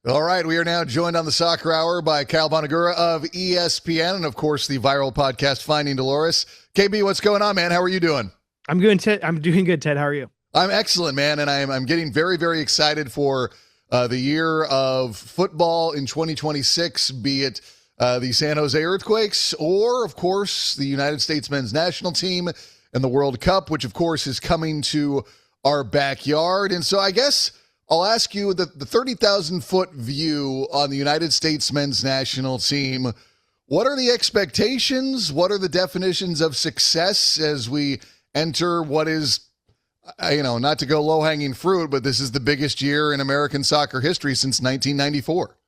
All right, we are now joined on the Soccer Hour by Bonagura of ESPN and, of course, the viral podcast Finding Dolores. KB, what's going on, man? How are you doing? I'm good, Ted. I'm doing good, Ted. How are you? I'm excellent, man, and I'm getting very, very excited for the year of football in 2026, be it the San Jose Earthquakes or, of course, the United States men's national team and the World Cup, which, of course, is coming to our backyard. And so I guess I'll ask you the 30,000-foot view on the United States men's national team. What are the expectations? What are the definitions of success as we enter what is, not to go low-hanging fruit, but this is the biggest year in American soccer history since 1994?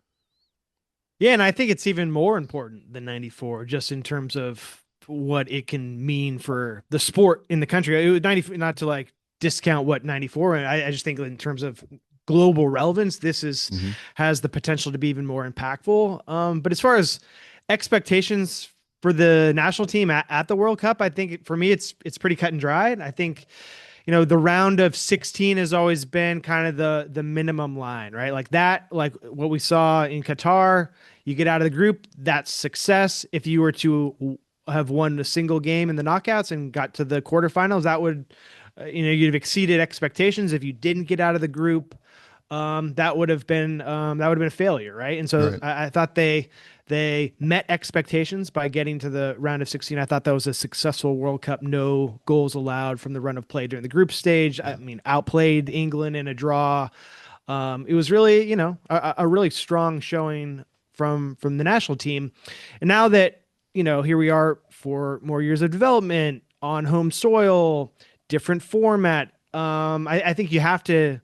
Yeah, and I think it's even more important than 94, just in terms of what it can mean for the sport in the country. It was 90, not to like discount what 94, and I just think in terms of global relevance, this has the potential to be even more impactful. But as far as expectations for the national team at the World Cup, I think for me it's pretty cut and dried. I think the round of 16 has always been kind of the minimum line, right? Like what we saw in Qatar, you get out of the group, that's success. If you were to have won a single game in the knockouts and got to the quarterfinals, that would you'd have exceeded expectations. If you didn't get out of the group, that would have been a failure, right? And so right. I thought they met expectations by getting to the round of 16. I thought that was a successful World Cup. No goals allowed from the run of play during the group stage. I mean, outplayed England in a draw. It was really, a really strong showing from the national team. And now that, here we are for more years of development on home soil, different format. I think you have to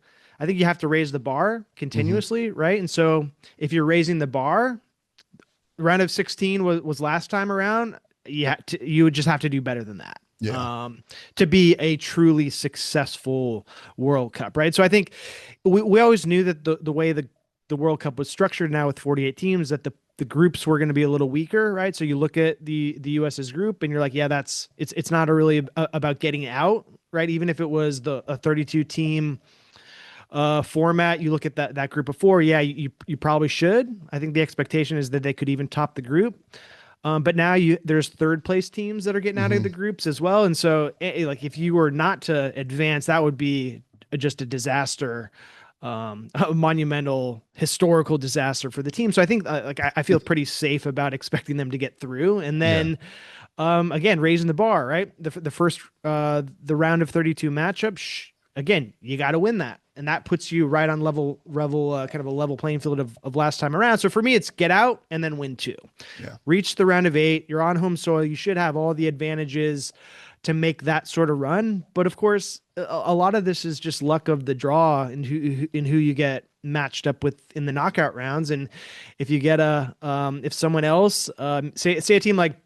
raise the bar continuously, right? And so if you're raising the bar, round of 16 was last time around. You would just have to do better than that to be a truly successful World Cup, right? So I think we always knew that the way the World Cup was structured now with 48 teams, that the groups were going to be a little weaker, right? So you look at the US's group and you're like, yeah, it's not really about getting out, right? Even if it was a 32 team format, you look at that group of four, you probably should. I think the expectation is that they could even top the group. But now there's third place teams that are getting out of the groups as well. And so like if you were not to advance, that would be just a disaster, a monumental historical disaster for the team. So I think I feel pretty safe about expecting them to get through. And then again, raising the bar, right? The first the round of 32 matchup, again, you got to win that. And that puts you right on level, kind of a level playing field of last time around. So for me, it's get out and then win two. Yeah. Reach the round of 8. You're on home soil. You should have all the advantages to make that sort of run. But of course, a lot of this is just luck of the draw and who you get matched up with in the knockout rounds. And if you get if someone else, say a team like,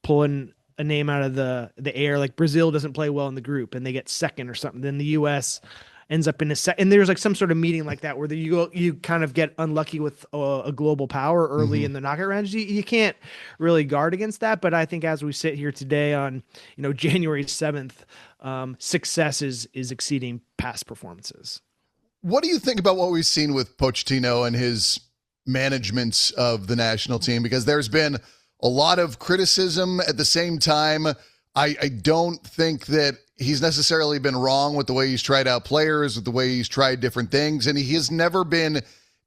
pulling a name out of the air, like Brazil doesn't play well in the group and they get second or something, then the U.S. ends up in a set, and there's like some sort of meeting like that where you kind of get unlucky with a global power early in the knockout rounds. You can't really guard against that. But I think as we sit here today on January 7th, success is exceeding past performances. What do you think about what we've seen with Pochettino and his management of the national team? Because there's been a lot of criticism. At the same time, I don't think that he's necessarily been wrong with the way he's tried out players, with the way he's tried different things, and he has never been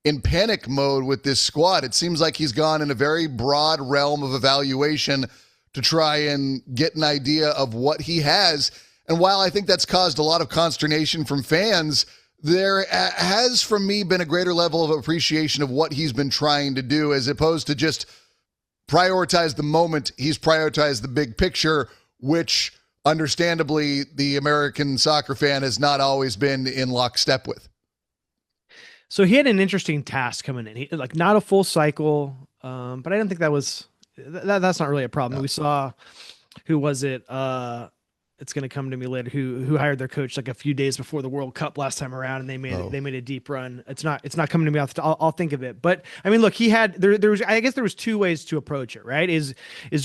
in panic mode with this squad. It seems like he's gone in a very broad realm of evaluation to try and get an idea of what he has. And while I think that's caused a lot of consternation from fans, there has, from me, been a greater level of appreciation of what he's been trying to do, as opposed to just prioritize the moment. He's prioritized the big picture, which understandably the American soccer fan has not always been in lockstep with. So he had an interesting task coming in. He, like, not a full cycle, but I don't think that's not really a problem. No. We saw, who was it? It's going to come to me later. Who hired their coach like a few days before the World Cup last time around, and they made a deep run. It's not coming to me off. I'll think of it. But I mean, look, he had there was, I guess there was two ways to approach it. Right? Is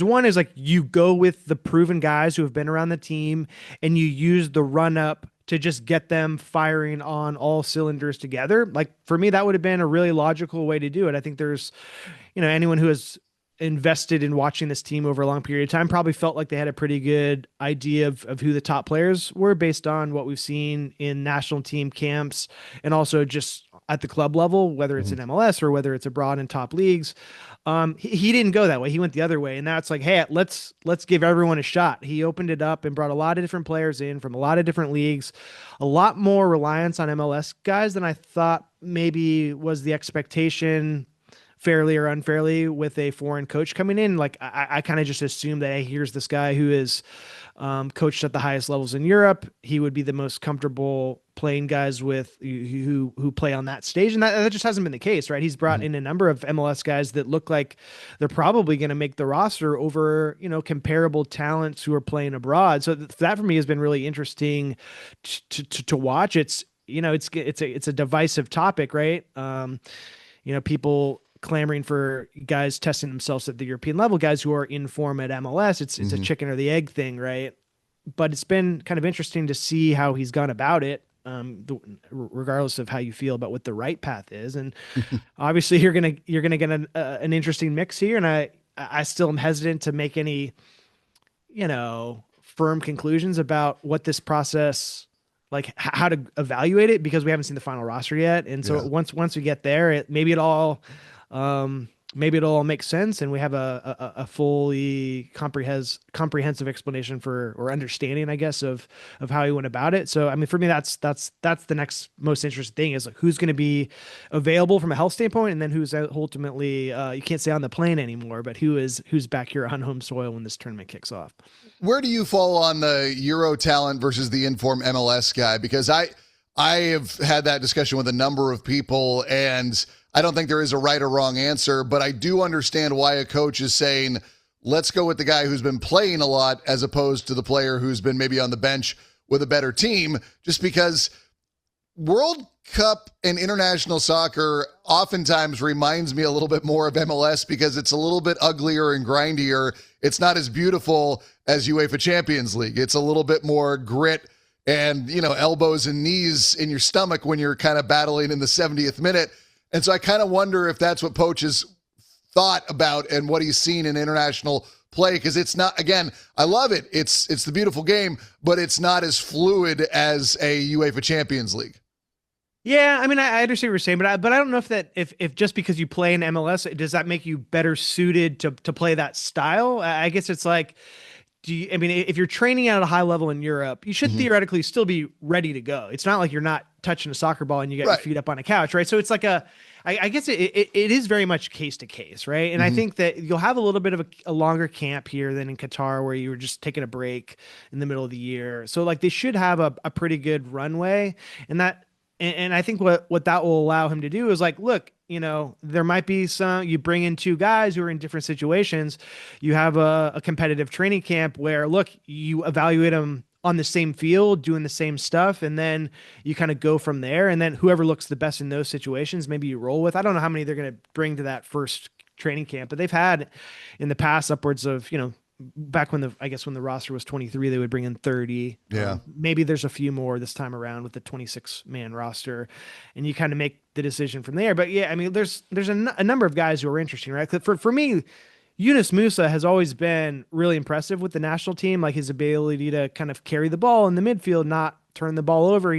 one is like you go with the proven guys who have been around the team, and you use the run up to just get them firing on all cylinders together. Like for me, that would have been a really logical way to do it. I think there's, anyone who has invested in watching this team over a long period of time probably felt like they had a pretty good idea of who the top players were based on what we've seen in national team camps and also just at the club level, whether it's in MLS or whether it's abroad in top leagues. He didn't go that way. He went the other way. And that's like, hey, let's give everyone a shot. He opened it up and brought a lot of different players in from a lot of different leagues, a lot more reliance on MLS guys than I thought maybe was the expectation, fairly or unfairly, with a foreign coach coming in. Like I kind of just assumed that, hey, here's this guy who is coached at the highest levels in Europe. He would be the most comfortable playing guys with who play on that stage. And that just hasn't been the case, right? He's brought in a number of MLS guys that look like they're probably going to make the roster over, comparable talents who are playing abroad. So that for me has been really interesting to watch. It's, it's a divisive topic, right? People clamoring for guys testing themselves at the European level, guys who are in form at MLS. It's a chicken or the egg thing, right? But it's been kind of interesting to see how he's gone about it, regardless of how you feel about what the right path is. And obviously, you're gonna get an interesting mix here. And I still am hesitant to make any, firm conclusions about what this process, like how to evaluate it, because we haven't seen the final roster yet. And so once we get there, maybe it all makes sense, and we have a fully comprehensive explanation or understanding, I guess, of how he went about it. So, I mean, for me, that's the next most interesting thing is like who's going to be available from a health standpoint, and then who's ultimately you can't say on the plane anymore, but who's back here on home soil when this tournament kicks off. Where do you fall on the Euro talent versus the inform MLS guy? Because I have had that discussion with a number of people, and I don't think there is a right or wrong answer, but I do understand why a coach is saying, let's go with the guy who's been playing a lot as opposed to the player who's been maybe on the bench with a better team, just because World Cup and international soccer oftentimes reminds me a little bit more of MLS because it's a little bit uglier and grindier. It's not as beautiful as UEFA Champions League. It's a little bit more grit and, elbows and knees in your stomach when you're kind of battling in the 70th minute. And so I kind of wonder if that's what Poach has thought about and what he's seen in international play, because it's not, again, I love it. It's the beautiful game, but it's not as fluid as a UEFA Champions League. Yeah, I mean, I understand what you're saying, but I don't know if just because you play in MLS, does that make you better suited to play that style? I guess it's like, if you're training at a high level in Europe, you should theoretically still be ready to go. It's not like you're not touching a soccer ball and you got your feet up on a couch, right? So it's like I guess it is very much case to case, right? And I think that you'll have a little bit of a longer camp here than in Qatar, where you were just taking a break in the middle of the year. So like they should have a pretty good runway, and I think what that will allow him to do is like, look, there might be you bring in two guys who are in different situations. You have a competitive training camp where, look, you evaluate them on the same field, doing the same stuff, and then you kind of go from there. And then whoever looks the best in those situations, maybe you roll with. I don't know how many they're going to bring to that first training camp, but they've had in the past upwards of, back when the roster was 23, they would bring in 30. Yeah. Maybe there's a few more this time around with the 26-man roster, and you kind of make the decision from there. But yeah, I mean, there's a number of guys who are interesting, right? For me, Yunus Musa has always been really impressive with the national team, like his ability to kind of carry the ball in the midfield, not turn the ball over.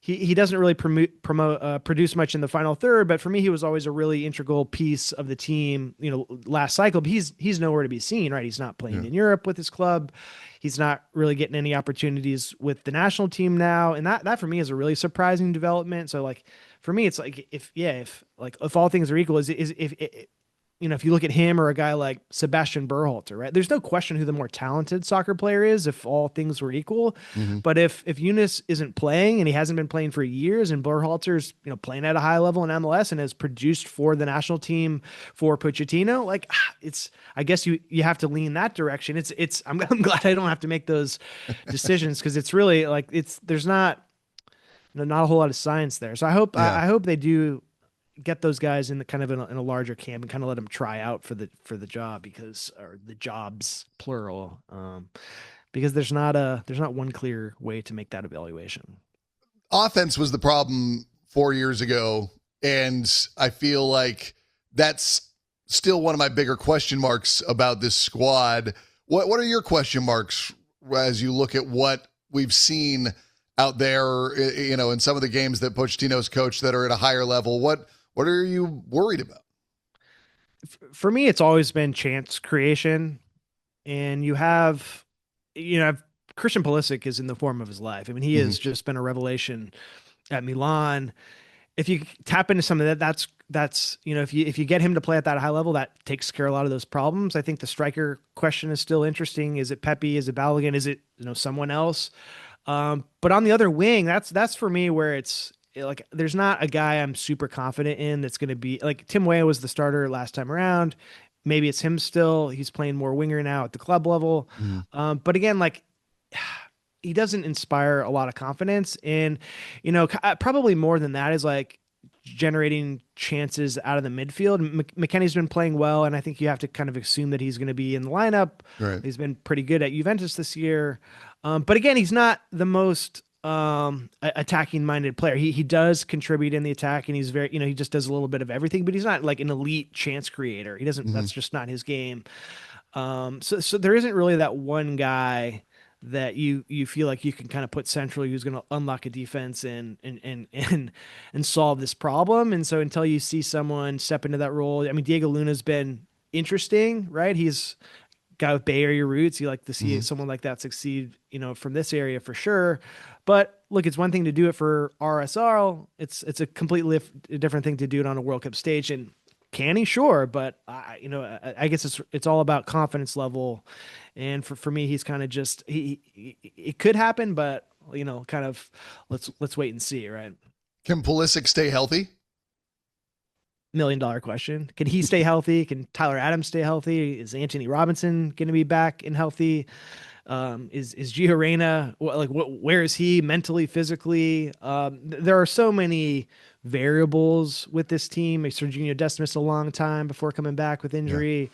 He doesn't really produce much in the final third, but for me, he was always a really integral piece of the team, last cycle. But he's nowhere to be seen, right? He's not playing in Europe with his club. He's not really getting any opportunities with the national team now. And that for me is a really surprising development. So like, for me, it's like, if all things are equal, if you look at him or a guy like Sebastian Berhalter, right? There's no question who the more talented soccer player is if all things were equal. But if Yunus isn't playing, and he hasn't been playing for years, and Berhalter's playing at a high level in MLS and has produced for the national team for Pochettino, like I guess you have to lean that direction. I'm glad I don't have to make those decisions, because it's really like there's not not a whole lot of science there. So I hope they do get those guys in a larger camp and kind of let them try out for the job, or the jobs plural. because there's not one clear way to make that evaluation. Offense was the problem 4 years ago, and I feel like that's still one of my bigger question marks about this squad. What are your question marks as you look at what we've seen out there, in some of the games that Pochettino's coached that are at a higher level? What are you worried about? For me, it's always been chance creation, and you have Christian Pulisic is in the form of his life. I mean, he has just been a revelation at Milan. If you tap into some of that, that's if you get him to play at that high level, that takes care of a lot of those problems. I think the striker question is still interesting. Is it Pepe? Is it Balogun? Is it someone else? But on the other wing, that's for me where it's like there's not a guy I'm super confident in that's going to be like Tim Weah was the starter last time around. Maybe it's him still. He's playing more winger now at the club level. But again, like he doesn't inspire a lot of confidence. And, probably more than that is like generating chances out of the midfield. McKennie's been playing well, and I think you have to kind of assume that he's going to be in the lineup. Right. He's been pretty good at Juventus this year. But again, he's not the most attacking minded player. He does contribute in the attack, and he's very, he just does a little bit of everything, but he's not like an elite chance creator. He doesn't, that's just not his game. So there isn't really that one guy that you feel like you can kind of put centrally who's going to unlock a defense and solve this problem. And so until you see someone step into that role, I mean, Diego Luna's been interesting, right? He's guy with Bay Area roots. You like to see someone like that succeed, from this area for sure. But look, it's one thing to do it for RSL. It's a completely different thing to do it on a World Cup stage. And can he? Sure. But I guess it's all about confidence level. And for me, he's kind of just, it could happen, but kind of let's wait and see. Right. Can Pulisic stay healthy? $1 million question. Can he stay healthy? Can Tyler Adams stay healthy? Is Anthony Robinson going to be back and healthy? Is Gio Reyna, where is he mentally, physically? There are so many variables with this team. Serginho Dest missed a long time before coming back with injury. Yeah.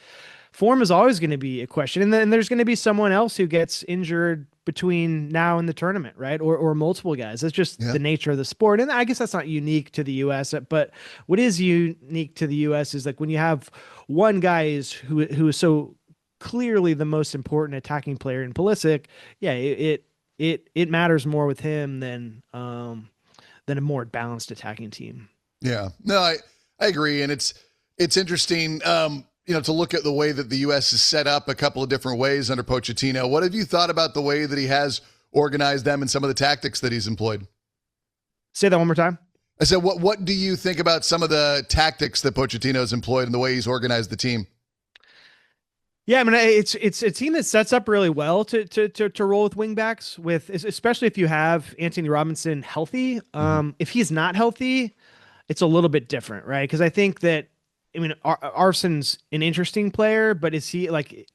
Form is always going to be a question. And then there's going to be someone else who gets injured between now and the tournament, right? Or multiple guys. That's just the nature of the sport. And I guess that's not unique to the U.S., but what is unique to the U.S. is like when you have one guy who is so clearly the most important attacking player in Pulisic, it matters more with him than a more balanced attacking team. Yeah, no, I agree. And it's interesting, to look at the way that the U.S. is set up a couple of different ways under Pochettino. What have you thought about the way that he has organized them and some of the tactics that he's employed? Say that one more time. I said, what do you think about some of the tactics that Pochettino's employed and the way he's organized the team? Yeah, I mean, it's a team that sets up really well to roll with wingbacks, especially if you have Anthony Robinson healthy. If he's not healthy, it's a little bit different, right? Because I think that, Arson's an interesting player, but is he like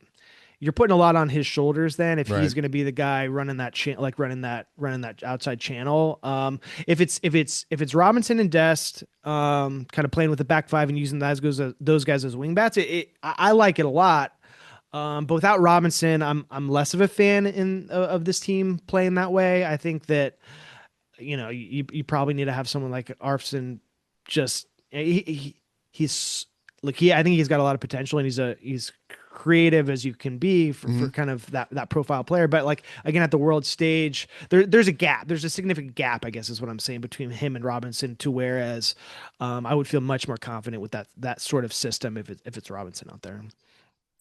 you're putting a lot on his shoulders then if he's going to be the guy running that running that outside channel. If it's Robinson and Dest kind of playing with the back five and using those guys as wingbacks, I like it a lot. But without Robinson, I'm less of a fan of this team playing that way. I think that you probably need to have someone like Arfson. Just he's like I think he's got a lot of potential, and he's creative as you can be for kind of that profile player. But like again at the world stage, there's a gap. There's a significant gap, I guess is what I'm saying, between him and Robinson. To whereas I would feel much more confident with that sort of system if it's Robinson out there.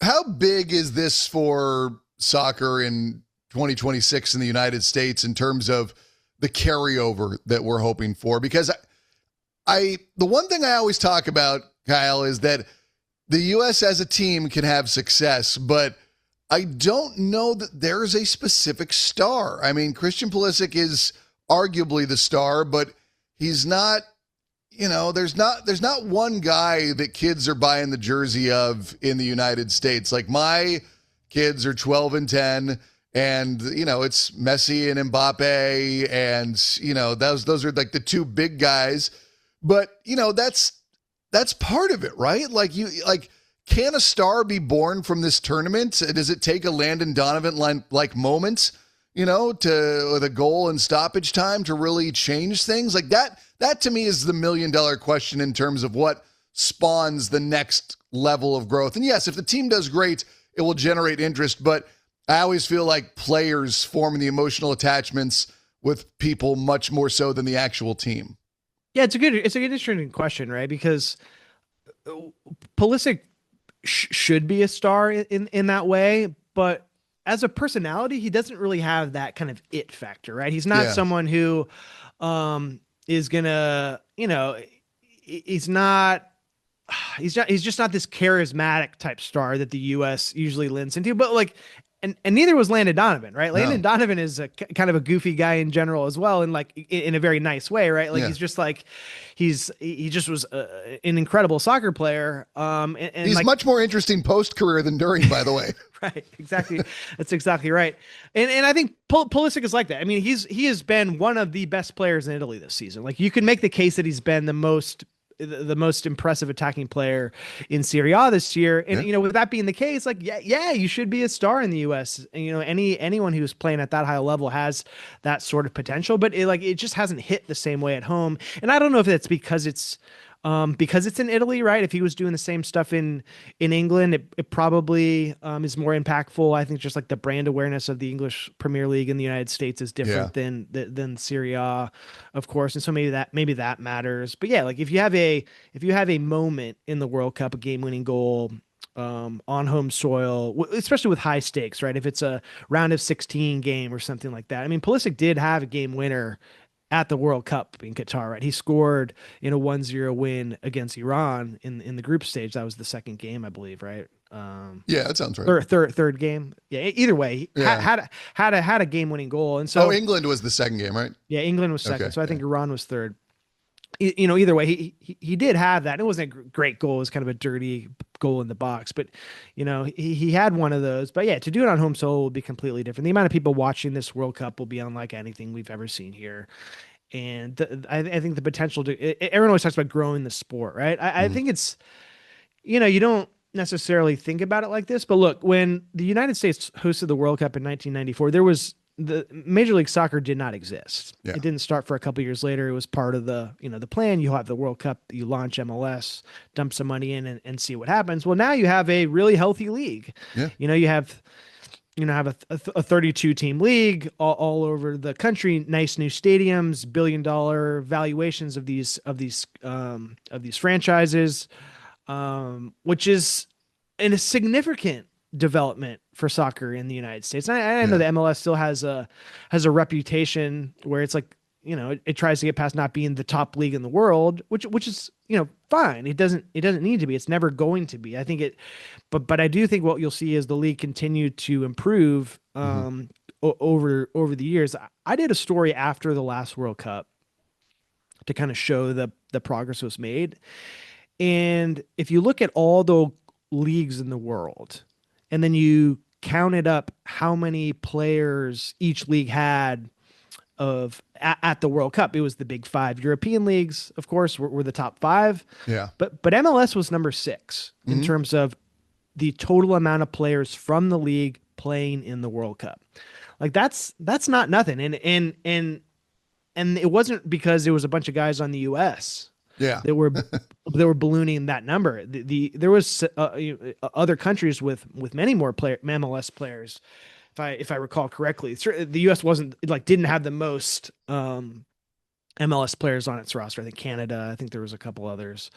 How big is this for soccer in 2026 in the United States in terms of the carryover that we're hoping for? Because the one thing I always talk about, Kyle, is that the U.S. as a team can have success, but I don't know that there's a specific star. I mean, Christian Pulisic is arguably the star, but he's not, there's not one guy that kids are buying the jersey of in the United States. Like my kids are 12 and 10, and, it's Messi and Mbappe, and, those are like the two big guys. But, that's part of it, right? Like can a star be born from this tournament? Does it take a Landon Donovan like moment, with a goal and stoppage time to really change things like that? That to me is the $1 million question in terms of what spawns the next level of growth. And yes, if the team does great, it will generate interest, but I always feel like players form the emotional attachments with people much more so than the actual team. Yeah, it's a good interesting question, right? Because Pulisic should be a star in that way, but as a personality, he doesn't really have that kind of it factor, right? He's not someone who is gonna, he's just not this charismatic type star that the US usually lends into, but like, and neither was Landon Donovan, right? Landon Donovan is a kind of a goofy guy in general as well. And like in a very nice way, right? Like he's just like, he just was an incredible soccer player. And he's like, much more interesting post-career than during, by the way. Right. Exactly. That's exactly right. And I think Pulisic is like that. I mean, he has been one of the best players in Italy this season. Like you can make the case that he's been the most impressive attacking player in Serie A this year. And, with that being the case, like, you should be a star in the US. And, anyone who's playing at that high level has that sort of potential, but it just hasn't hit the same way at home. And I don't know if that's because it's in Italy, right? If he was doing the same stuff in England, it probably is more impactful. I think just like the brand awareness of the English Premier League in the United States is different than Serie A, of course. And so maybe that matters. But yeah, like if you have a moment in the World Cup, a game-winning goal on home soil, especially with high stakes, right? If it's a round of 16 game or something like that. I mean, Pulisic did have a game winner at the World Cup in Qatar, right? He scored in a 1-0 win against Iran in the group stage. That was the second game, I believe, right? Yeah, that sounds right. Third game. Yeah, either way, had a game-winning goal. And so England was the second game, right? Yeah, England was second. Okay, so I think Iran was third. Either way, he did have that. It wasn't a great goal. It was kind of a dirty goal in the box, but he had one of those. But yeah, to do it on home soil will be completely different. The amount of people watching this World Cup will be unlike anything we've ever seen here. And I think the potential everyone always talks about growing the sport, right? I think it's, you don't necessarily think about it like this, but look, when the United States hosted the World Cup in 1994, the Major League Soccer did not exist. Yeah. It didn't start for a couple years later. It was part of the plan. You have the World Cup, you launch MLS, dump some money in and see what happens. Well, now you have a really healthy league. Yeah. You have a 32 team league all over the country, nice new stadiums, $1 billion valuations of these franchises, which is a significant development for soccer in the United States. And I know the MLS still has a reputation where it's like, it tries to get past not being the top league in the world, which is, fine. It doesn't need to be. It's never going to be. I think but I do think what you'll see is the league continue to improve over the years. I did a story after the last World Cup to kind of show the progress was made. And if you look at all the leagues in the world, and then you counted up how many players each league had at the World Cup. It was the big five. European leagues, of course, were the top five. Yeah. But MLS was number 6 in terms of the total amount of players from the league playing in the World Cup. Like that's not nothing. And it wasn't because there was a bunch of guys on the US. Yeah. They were ballooning that number. There was other countries with many more MLS players, if I recall correctly. The US didn't have the most MLS players on its roster. I think Canada. I think there was a couple others,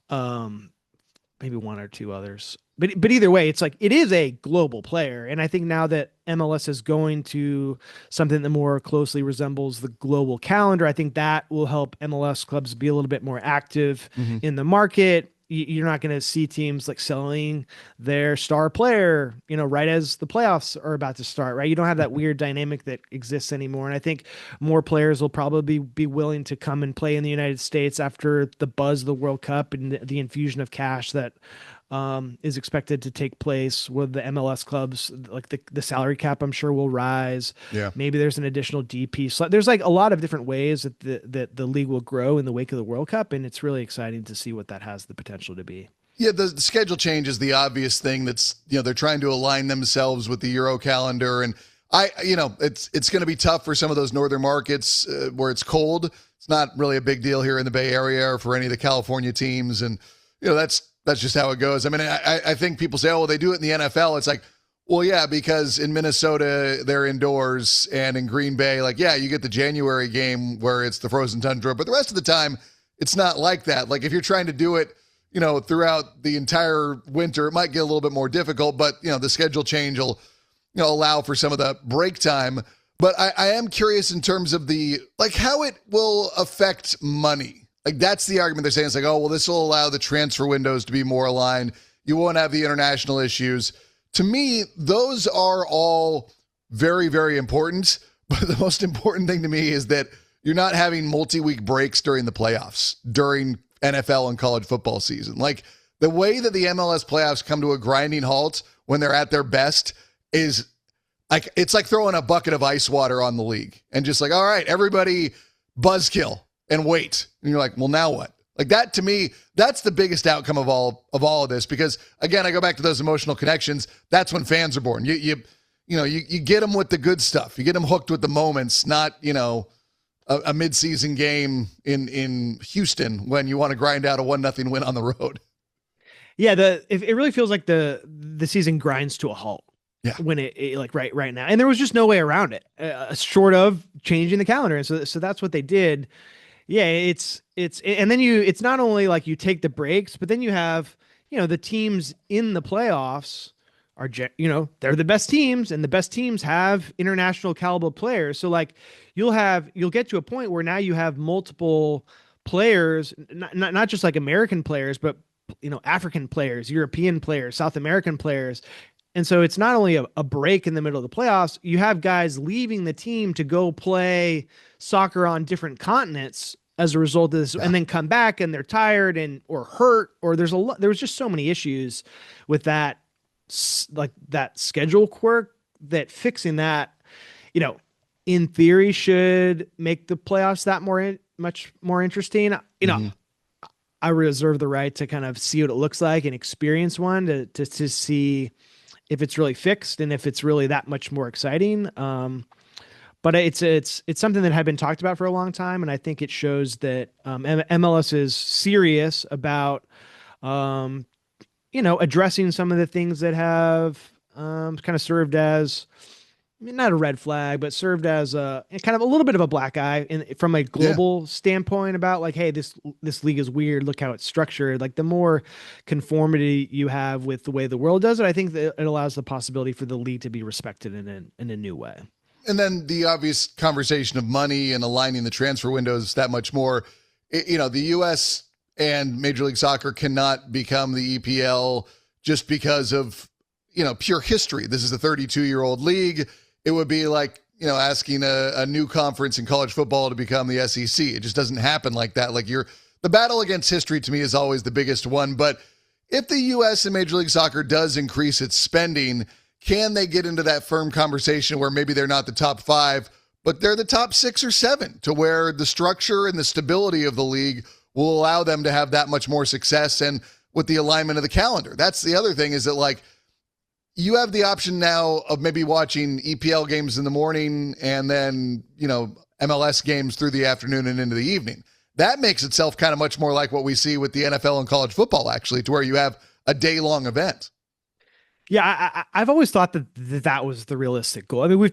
maybe one or two others. But either way, it's like it is a global player, and I think now that MLS is going to something that more closely resembles the global calendar, I think that will help MLS clubs be a little bit more active in the market. You're not going to see teams like selling their star player, right as the playoffs are about to start, right? You don't have that weird dynamic that exists anymore. And I think more players will probably be willing to come and play in the United States after the buzz of the World Cup and the infusion of cash that is expected to take place with the MLS clubs. Like the salary cap, I'm sure, will rise. Yeah. Maybe there's an additional DP. So there's like a lot of different ways that the league will grow in the wake of the World Cup. And it's really exciting to see what that has the potential to be. Yeah, the schedule change is the obvious thing that's, they're trying to align themselves with the Euro calendar. And it's going to be tough for some of those northern markets where it's cold. It's not really a big deal here in the Bay Area or for any of the California teams. And, that's just how it goes. I mean, I think people say, oh, well, they do it in the NFL. It's like, well, yeah, because in Minnesota, they're indoors, and in Green Bay, like, yeah, you get the January game where it's the frozen tundra, but the rest of the time, it's not like that. Like, if you're trying to do it, throughout the entire winter, it might get a little bit more difficult, but, the schedule change will, allow for some of the break time. But I am curious in terms of how it will affect money. Like, that's the argument they're saying. It's like, oh, well, this will allow the transfer windows to be more aligned. You won't have the international issues. To me, those are all very, very important. But the most important thing to me is that you're not having multi-week breaks during the playoffs, during NFL and college football season. Like, the way that the MLS playoffs come to a grinding halt when they're at their best is like, it's like throwing a bucket of ice water on the league and just like, all right, everybody buzzkill and wait. And you're like, well, now what? Like, that, to me, that's the biggest outcome of all of this, because again, I go back to those emotional connections. That's when fans are born. You get them with the good stuff. You get them hooked with the moments, not, a midseason game in Houston when you want to grind out a 1-0 win on the road. Yeah, it really feels like the season grinds to a halt. Yeah, when it like right now, and there was just no way around it, short of changing the calendar, and so that's what they did. Yeah, it's and then it's not only like you take the breaks, but then you have the teams in the playoffs are they're the best teams, and the best teams have international caliber players. So like you'll get to a point where now you have multiple players, not just like American players, but African players, European players, South American players. And so it's not only a break in the middle of the playoffs, you have guys leaving the team to go play soccer on different continents as a result of this, and then come back and they're tired or hurt, or there was just so many issues with that, like that schedule quirk, that fixing that, in theory should make the playoffs that much more interesting. I reserve the right to kind of see what it looks like and experience one to see if it's really fixed and if it's really that much more exciting. But it's something that had been talked about for a long time, and I think it shows that MLS is serious about addressing some of the things that have kind of served as, not a red flag, but served as a kind of a little bit of a black eye from a global standpoint about like, hey, this league is weird. Look how it's structured. Like, the more conformity you have with the way the world does it, I think that it allows the possibility for the league to be respected in a new way. And then the obvious conversation of money and aligning the transfer windows that much more. The U.S. and Major League Soccer cannot become the EPL just because of, pure history. This is a 32-year-old league. It would be like, asking a new conference in college football to become the SEC. It just doesn't happen like that. Like, the battle against history to me is always the biggest one. But if the U.S. and Major League Soccer does increase its spending, can they get into that firm conversation where maybe they're not the top 5, but they're the top 6 or 7, to where the structure and the stability of the league will allow them to have that much more success, and with the alignment of the calendar? That's the other thing, is that like, you have the option now of maybe watching EPL games in the morning and then, MLS games through the afternoon and into the evening. That makes itself kind of much more like what we see with the NFL and college football, actually, to where you have a day-long event. Yeah, I've always thought that was the realistic goal. I mean,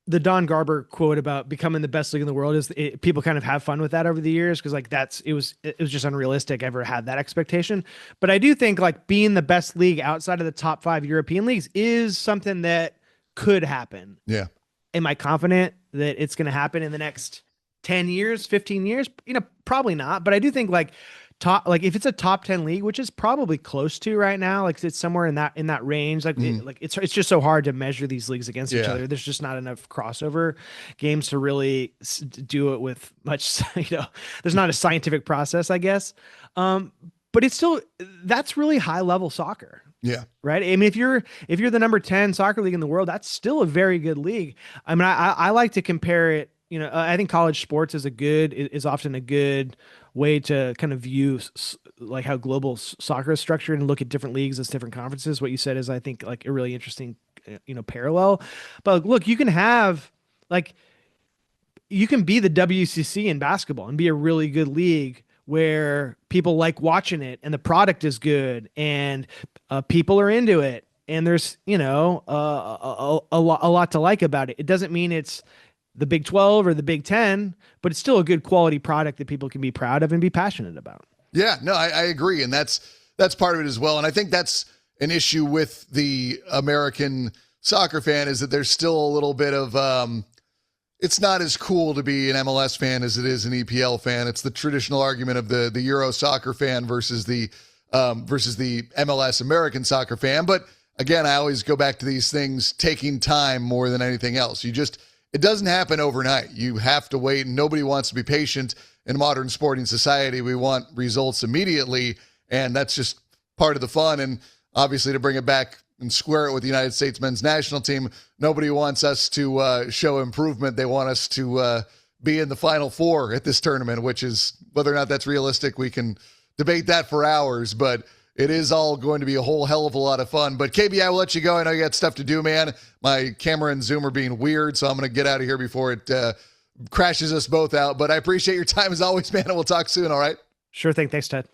the Don Garber quote about becoming the best league in the world is people kind of have fun with that over the years, because like it was just unrealistic ever had that expectation. But I do think like being the best league outside of the top 5 European leagues is something that could happen. Yeah. Am I confident that it's going to happen in the next 10 years, 15 years? Probably not. But I do think like if it's a top 10 league, which is probably close to right now, like it's somewhere in that range, it's just so hard to measure these leagues against each other. There's just not enough crossover games to really do it with much, there's not a scientific process, I guess. But it's still, that's really high level soccer. Yeah. Right. I mean, if you're the number 10 soccer league in the world, that's still a very good league. I mean, I like to compare it. I think college sports is often a good way to kind of view like how global soccer is structured and look at different leagues as different conferences. What you said is, I think, like a really interesting, parallel. But look, you can have like you can be the WCC in basketball and be a really good league where people like watching it and the product is good and people are into it and there's a lot to like about it. It doesn't mean it's the Big 12 or the Big 10, but it's still a good quality product that people can be proud of and be passionate about. Yeah, no, I agree, and that's part of it as well. And I think that's an issue with the American soccer fan, is that there's still a little bit of it's not as cool to be an MLS fan as it is an EPL fan. It's the traditional argument of the Euro soccer fan versus the MLS American soccer fan. But again, I always go back to these things taking time more than anything else. It doesn't happen overnight. You have to wait, and nobody wants to be patient in modern sporting society. We want results immediately, and that's just part of the fun. And obviously, to bring it back and square it with the United States men's national team, nobody wants us to show improvement. They want us to be in the Final Four at this tournament, which is, whether or not that's realistic, we can debate that for hours, but it is all going to be a whole hell of a lot of fun. But KB, I will let you go. I know you got stuff to do, man. My camera and Zoom are being weird, so I'm going to get out of here before it crashes us both out. But I appreciate your time as always, man, and we'll talk soon, all right? Sure thing. Thanks, Ted.